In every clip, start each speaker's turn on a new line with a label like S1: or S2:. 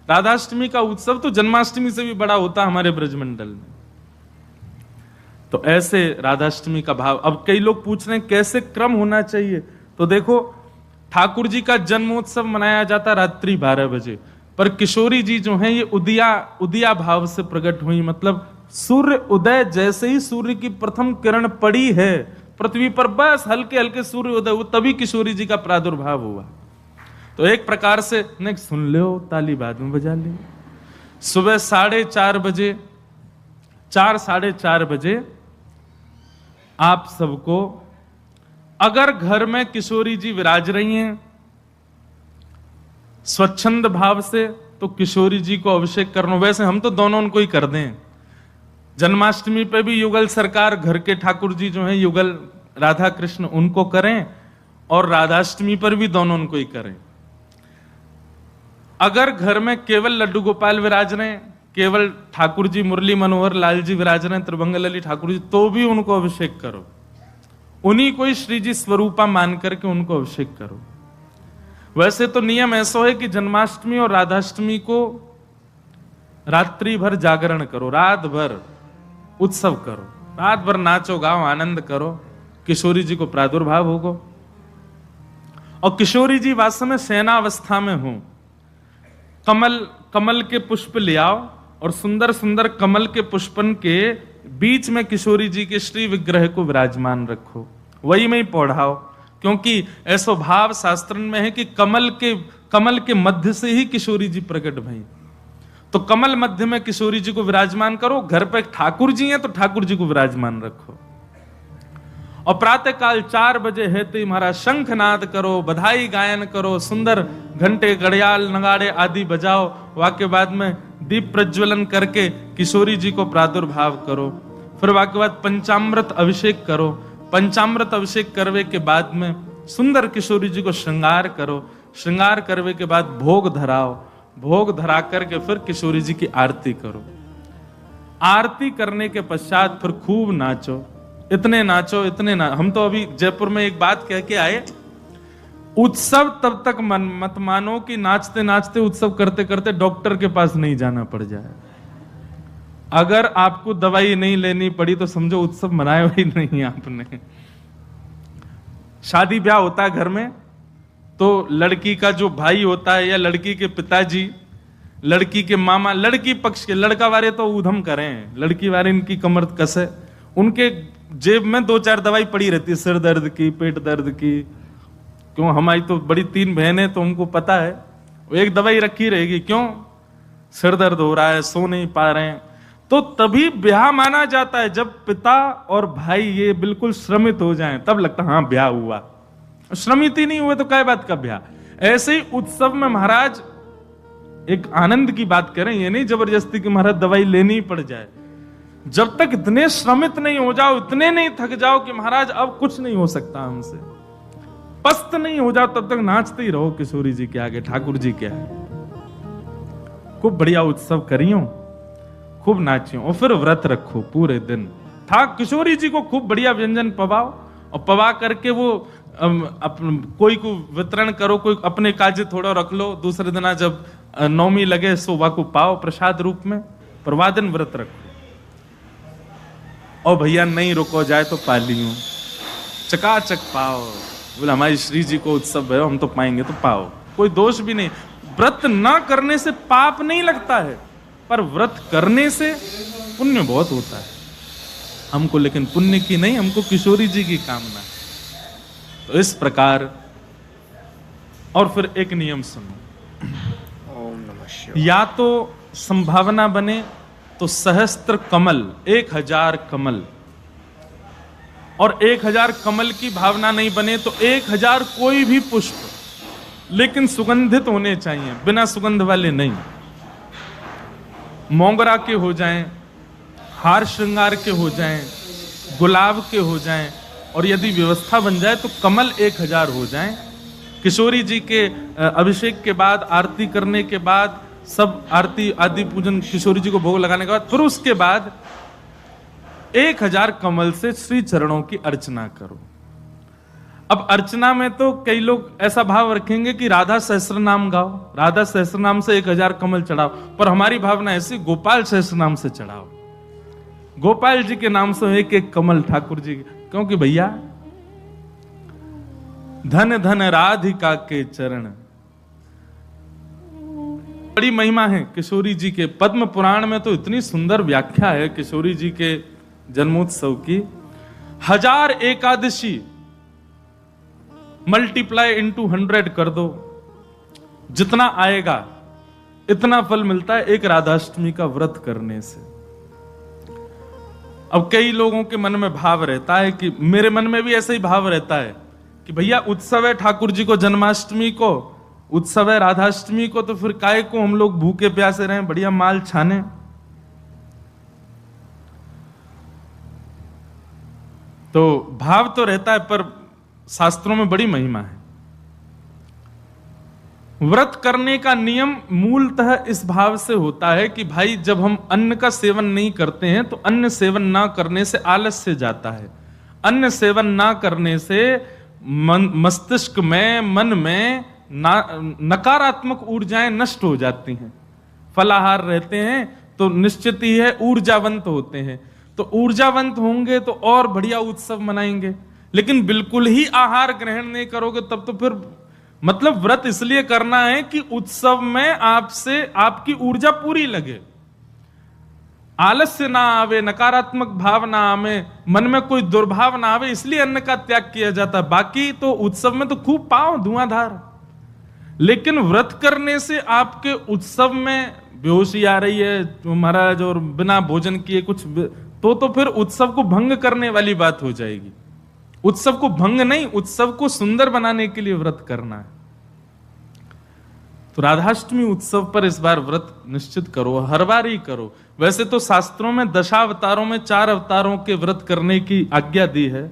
S1: राधाष्टमी का उत्सव तो जन्माष्टमी से भी बड़ा होता हमारे ब्रजमंडल में। तो ऐसे राधाष्टमी का भाव। अब कई लोग पूछ रहे हैं कैसे क्रम होना चाहिए, तो देखो ठाकुर जी का जन्मोत्सव मनाया जाता रात्रि 12 बजे, पर किशोरी जी जो हैं ये उदिया भाव से प्रकट हुई। मतलब सूर्य उदय, जैसे ही सूर्य की प्रथम किरण पड़ी है पृथ्वी पर, बस हल्के हल्के सूर्य उदय हुआ, तभी किशोरी जी का प्रादुर्भाव हुआ। तो एक प्रकार से नेक्स्ट सुन लो, ताली बाद में बजा ली। सुबह 4:30 बजे, 4-4:30 बजे आप सबको, अगर घर में किशोरी जी विराज रही हैं स्वच्छंद भाव से, तो किशोरी जी को अभिषेक करना। वैसे हम तो दोनों उनको ही कर दें। जन्माष्टमी पे भी युगल सरकार, घर के ठाकुर जी जो हैं युगल राधा कृष्ण, उनको करें, और राधाष्टमी पर भी दोनों उनको ही करें। अगर घर में केवल लड्डू गोपाल विराज रहे हैं, केवल ठाकुर जी मुरली मनोहर लाल जी विराज रहे हैं, त्रिभंगलली ठाकुर जी, तो भी उनको अभिषेक करो। उन्हीं को ही श्री जी स्वरूपा मान करके उनको अभिषेक करो। वैसे तो नियम ऐसा है कि जन्माष्टमी और राधाष्टमी को रात्रि भर जागरण करो, रात भर उत्सव करो, रात भर नाचो गाओ आनंद करो, किशोरी जी को प्रादुर्भाव होगा। और किशोरी जी वास्तव में सेनावस्था में हो, कमल के पुष्प ले आओ और सुंदर सुंदर कमल के पुष्पन के बीच में किशोरी जी के श्री विग्रह को विराजमान रखो, वही में ही पौढ़ाओ। क्योंकि ऐसा भाव शास्त्र में है कि कमल के मध्य से ही किशोरी जी प्रकट भई। तो कमल मध्य में किशोरी जी को विराजमान करो। घर पे ठाकुर जी हैं तो ठाकुर जी को विराजमान रखो। और प्रातः काल 4 बजे है तो महाराज शंखनाद करो, बधाई गायन करो, सुंदर घंटे घड़ियाल नगाड़े आदि बजाओ। वाक्य बाद में दीप प्रज्वलन करके किशोरी जी को प्रादुर्भाव करो। फिर वाक्य बाद पंचामृत अभिषेक करो। पंचामृत अभिषेक करवे के बाद में सुंदर किशोरी जी को श्रृंगार करो। श्रृंगार करवे के बाद भोग धराओ। भोग धरा करके फिर किशोरी जी की आरती करो। आरती करने के पश्चात फिर खूब नाचो, इतने नाचो इतने हम तो अभी जयपुर में एक बात कह के आए, उत्सव तब तक मत मानो कि नाचते नाचते उत्सव करते करते डॉक्टर के पास नहीं जाना पड़ जाए। अगर आपको दवाई नहीं लेनी पड़ी तो समझो उत्सव मनाया ही नहीं आपने। शादी ब्याह होता है घर में तो लड़की का जो भाई होता है या लड़की के पिताजी, लड़की के मामा, लड़की पक्ष के, लड़का वाले तो ऊधम करें, लड़की वाले इनकी कमर कसे, उनके जेब में 2-4 दवाई पड़ी रहती है, सिर दर्द की, पेट दर्द की। क्यों, हमारी तो बड़ी 3 बहनें, तो उनको पता है वो एक दवाई रखी रहेगी। क्यों, सिर दर्द हो रहा है, सो नहीं पा रहे हैं। तो तभी ब्याह माना जाता है जब पिता और भाई ये बिल्कुल श्रमित हो जाएं, तब लगता है हाँ ब्याह हुआ। श्रमित ही नहीं हुए तो क्या बात का ब्याह। ऐसे ही उत्सव में महाराज एक आनंद की बात करें, ये नहीं जबरदस्ती कि महाराज दवाई लेनी ही पड़ जाए। जब तक इतने श्रमित नहीं हो जाओ, इतने नहीं थक जाओ कि महाराज अब कुछ नहीं हो सकता हमसे, पस्त नहीं हो जाओ, तब तक नाचते ही रहो किशोरी जी के आगे, ठाकुर जी के आगे। खूब बढ़िया उत्सव करियो, खूब नाचियो, और फिर व्रत रखो पूरे दिन। किशोरी जी को खूब बढ़िया व्यंजन पवाओ, और पवा करके वो कोई को वितरण करो, कोई अपने काजे थोड़ा रख लो। दूसरे दिन जब नौमी लगे सो वाको पाओ प्रसाद रूप में, परवादन व्रत रखो। और भैया नहीं रुको जाए तो पा लियो, चकाचक पाओ। बोले हमारी श्री जी को उत्सव है, हम तो पाएंगे तो पाओ, कोई दोष भी नहीं। व्रत ना करने से पाप नहीं लगता है, पर व्रत करने से पुण्य बहुत होता है हमको, लेकिन पुण्य की नहीं, हमको किशोरी जी की कामना। तो इस प्रकार, और फिर एक नियम सुनो,
S2: ओम नमः शिवाय।
S1: या तो संभावना बने तो सहस्त्र कमल, 1000 कमल, और 1000 कमल की भावना नहीं बने तो 1000 कोई भी पुष्प, लेकिन सुगंधित होने चाहिए, बिना सुगंध वाले नहीं। मोगरा के हो जाएं, हार श्रृंगार के हो जाएं, गुलाब के हो जाएं, और यदि व्यवस्था बन जाए तो कमल 1000 हो जाएं। किशोरी जी के अभिषेक के बाद, आरती करने के बाद, सब आरती आदि पूजन किशोरी जी को भोग लगाने के बाद, फिर उसके बाद 1000 कमल से श्री चरणों की अर्चना करो। अब अर्चना में तो कई लोग ऐसा भाव रखेंगे कि राधा सहस्र नाम गाओ, राधा सहस्र नाम से 1000 कमल चढ़ाओ, पर हमारी भावना ऐसी, गोपाल सहस्र नाम से चढ़ाओ, गोपाल जी के नाम से एक एक कमल ठाकुर जी, क्योंकि भैया धन धन राधिका के चरण, बड़ी महिमा है किशोरी जी के। पद्म पुराण में तो इतनी सुंदर व्याख्या है किशोरी जी के जन्मोत्सव की। 1000 एकादशी मल्टीप्लाई इनटू 100 कर दो, जितना आएगा इतना फल मिलता है एक राधाष्टमी का व्रत करने से। अब कई लोगों के मन में भाव रहता है कि, मेरे मन में भी ऐसा ही भाव रहता है कि भैया उत्सव है ठाकुर जी को, जन्माष्टमी को उत्सव है, राधाष्टमी को, तो फिर काय को हम लोग भूखे प्यासे रहें, बढ़िया माल छाने। तो भाव तो रहता है, पर शास्त्रों में बड़ी महिमा है। व्रत करने का नियम मूलतः इस भाव से होता है कि भाई जब हम अन्न का सेवन नहीं करते हैं तो अन्न सेवन ना करने से आलस्य जाता है, अन्न सेवन ना करने से मस्तिष्क में, मन में नकारात्मक ऊर्जाएं नष्ट हो जाती हैं। फलाहार रहते हैं तो निश्चित ही है ऊर्जावंत होते हैं, तो ऊर्जावंत होंगे तो और बढ़िया उत्सव मनाएंगे। लेकिन बिल्कुल ही आहार ग्रहण नहीं करोगे तब तो फिर मतलब व्रत इसलिए करना है कि उत्सव में आपसे आपकी ऊर्जा पूरी लगे, आलस्य ना आवे, नकारात्मक भाव ना आवे, मन में कोई दुर्भाव ना आवे, इसलिए अन्न का त्याग किया जाता है। बाकी तो उत्सव में तो खूब पाओ धुआंधार, लेकिन व्रत करने से आपके उत्सव में बेहोशी आ रही है महाराज और बिना भोजन किए कुछ तो फिर उत्सव को भंग करने वाली बात हो जाएगी। उत्सव को भंग नहीं, उत्सव को सुंदर बनाने के लिए व्रत करना है। तो राधाष्टमी उत्सव पर इस बार व्रत निश्चित करो, हर बार ही करो। वैसे तो शास्त्रों में दशावतारों में 4 अवतारों के व्रत करने की आज्ञा दी है,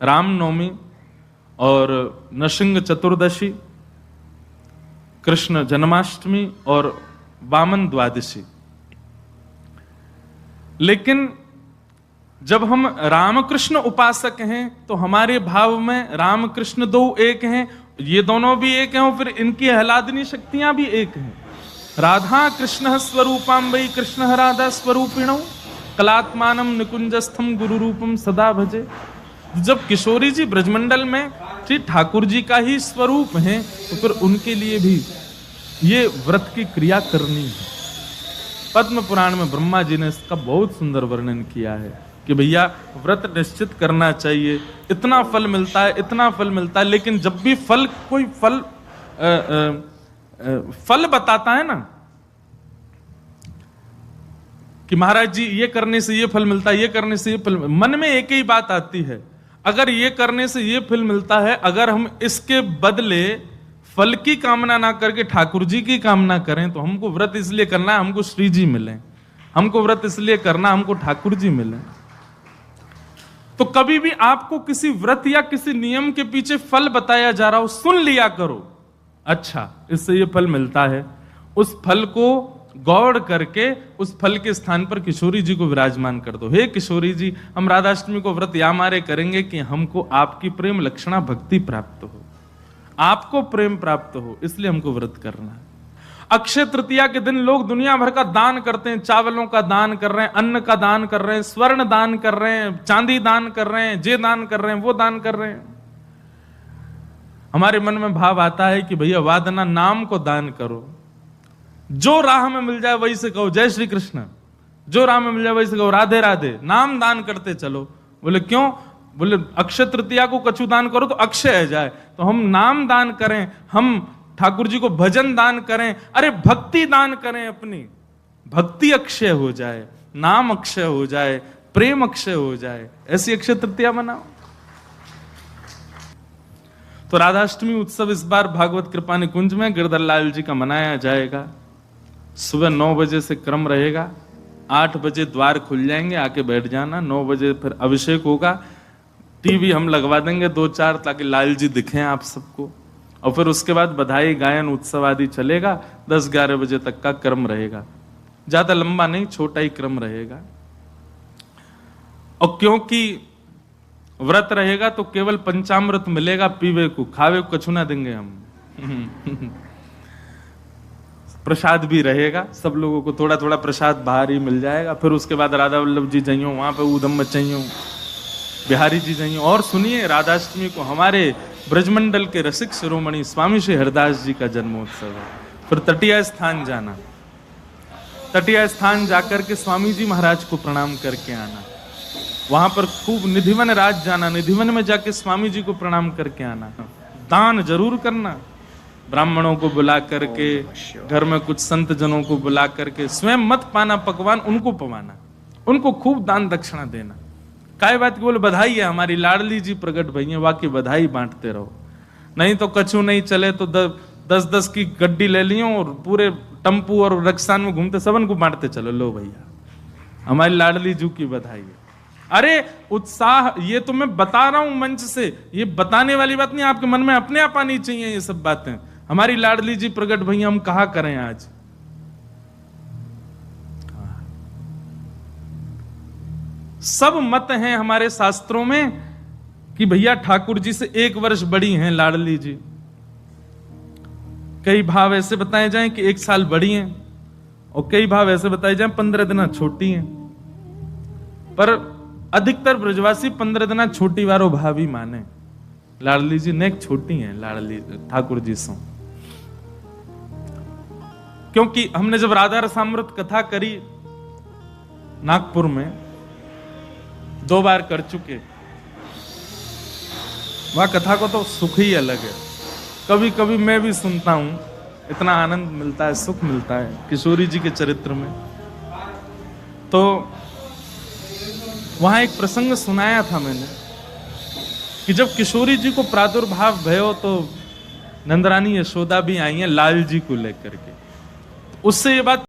S1: रामनवमी और नृसिंह चतुर्दशी, कृष्ण जन्माष्टमी और वामन द्वादशी। लेकिन जब हम रामकृष्ण उपासक हैं तो हमारे भाव में रामकृष्ण 2 एक हैं, ये दोनों भी एक हैं और फिर इनकी आह्लादनी शक्तियां भी एक हैं। राधा कृष्ण स्वरूपाम वै कृष्ण राधा स्वरूपिणौ कलात्मानम निकुंजस्थम गुरु रूपम सदा भजे। जब किशोरी जी ब्रजमंडल में श्री ठाकुर जी का ही स्वरूप हैं तो फिर उनके लिए भी ये व्रत की क्रिया करनी है। पद्म पुराण में ब्रह्मा जी ने इसका बहुत सुंदर वर्णन किया है कि भैया व्रत निश्चित करना चाहिए, इतना फल मिलता है, इतना फल मिलता है। लेकिन जब भी फल कोई फल बताता है ना कि महाराज जी ये करने से ये फल मिलता है, ये करने से ये फल, मन में एक ही बात आती है, अगर ये करने से ये फल मिलता है, अगर हम इसके बदले फल की कामना ना करके ठाकुर जी की कामना करें तो हमको व्रत इसलिए करना है हमको श्री जी मिले, हमको व्रत इसलिए करना हमको ठाकुर जी मिले। तो कभी भी आपको किसी व्रत या किसी नियम के पीछे फल बताया जा रहा हो, सुन लिया करो, अच्छा इससे ये फल मिलता है, उस फल को गौड़ करके उस फल के स्थान पर किशोरी जी को विराजमान कर दो। हे किशोरी जी, हम राधाष्टमी को व्रत या मारे करेंगे कि हमको आपकी प्रेम लक्षणा भक्ति प्राप्त हो, आपको प्रेम प्राप्त हो, इसलिए हमको व्रत करना है। अक्षय तृतीया के दिन लोग दुनिया भर का दान करते हैं, चावलों का दान कर रहे हैं, अन्न का दान कर रहे हैं, स्वर्ण दान कर रहे हैं, चांदी दान कर रहे हैं, जे दान कर रहे हैं, वो दान कर रहे हैं। हमारे मन में भाव आता है कि भैया वादना नाम को दान करो, जो राह में मिल जाए वही से कहो जय श्री कृष्ण, जो राह में मिल जाए वही से कहो राधे राधे, नाम दान करते चलो। बोले क्यों? बोले अक्षय तृतीया को कछु दान करो तो अक्षय है जाए, तो हम नाम दान करें, हम ठाकुर जी को भजन दान करें, अरे भक्ति दान करें, अपनी भक्ति अक्षय हो जाए, नाम अक्षय हो जाए, प्रेम अक्षय हो जाए, ऐसी अक्षय तृतीया मनाओ। तो राधाष्टमी उत्सव इस बार भागवत कृपा निकुंज में गिरधर लाल जी का मनाया जाएगा। सुबह 9 बजे से क्रम रहेगा, 8 बजे द्वार खुल जाएंगे, आके बैठ जाना। 9 बजे फिर अभिषेक होगा, टीवी हम लगवा देंगे 2-4 ताकि लाल जी दिखें आप सबको, और फिर उसके बाद बधाई गायन उत्सव आदि चलेगा। 10-11 बजे तक का क्रम रहेगा, ज्यादा लंबा नहीं, छोटा ही क्रम रहेगा। और क्योंकि व्रत रहेगा तो केवल पंचामृत मिलेगा पीवे को, खावे को कछु ना देंगे हम। प्रसाद भी रहेगा, सब लोगों को थोड़ा थोड़ा प्रसाद बाहर ही मिल जाएगा। फिर उसके बाद राधा वल्लभ जी जाइयो, वहां पे ऊधम मचाइयो, बिहारी जी जाइयो। और सुनिए, राधाष्टमी को हमारे ब्रजमंडल के रसिक शिरोमणि स्वामी श्री हरिदास जी का जन्मोत्सव है। फिर तटीय स्थान जाना, तटीय स्थान जाकर के स्वामी जी महाराज को प्रणाम करके आना। वहां पर खूब निधिवन राज जाना, निधिवन में जाके स्वामी जी को प्रणाम करके आना। दान जरूर करना, ब्राह्मणों को बुला करके, घर में कुछ संत जनों को बुला करके, स्वयं मत पाना पकवान, उनको पवाना, उनको खूब दान दक्षिणा देना। काय बात बोल, बधाई है हमारी लाडली जी प्रकट भई है, वाकई बधाई बांटते रहो। नहीं तो कछु नहीं चले तो 10-10 की गड्डी ले लियो और पूरे टम्पू और रक्सान में घूमते सबन को बांटते चलो, लो भैया हमारी लाडली जी की बधाई है। अरे उत्साह, ये तो मैं बता रहा हूं मंच से, ये बताने वाली बात नहीं, आपके मन में अपने आप आनी चाहिए ये सब बातें। हमारी लाडली जी प्रकट भैया, हम कहा करें आज। सब मत हैं हमारे शास्त्रों में कि भैया ठाकुर जी से 1 वर्ष बड़ी हैं लाडली जी। कई भाव ऐसे बताए जाएं कि 1 साल बड़ी हैं, और कई भाव ऐसे बताए जाएं 15 दिन छोटी हैं। पर अधिकतर ब्रजवासी 15 दिन छोटी वारो भाव ही माने। लाडली जी नेक छोटी हैं लाडली ठाकुर जी से, क्योंकि हमने जब राधा रसामृत कथा करी नागपुर में, 2 बार कर चुके, वह कथा को तो सुख ही अलग है। कभी कभी मैं भी सुनता हूं, इतना आनंद मिलता है, सुख मिलता है किशोरी जी के चरित्र में। तो वहां एक प्रसंग सुनाया था मैंने कि जब किशोरी जी को प्रादुर्भाव भयो तो नंदरानी यशोदा भी आई हैं लाल जी को लेकर के। उससे ये बात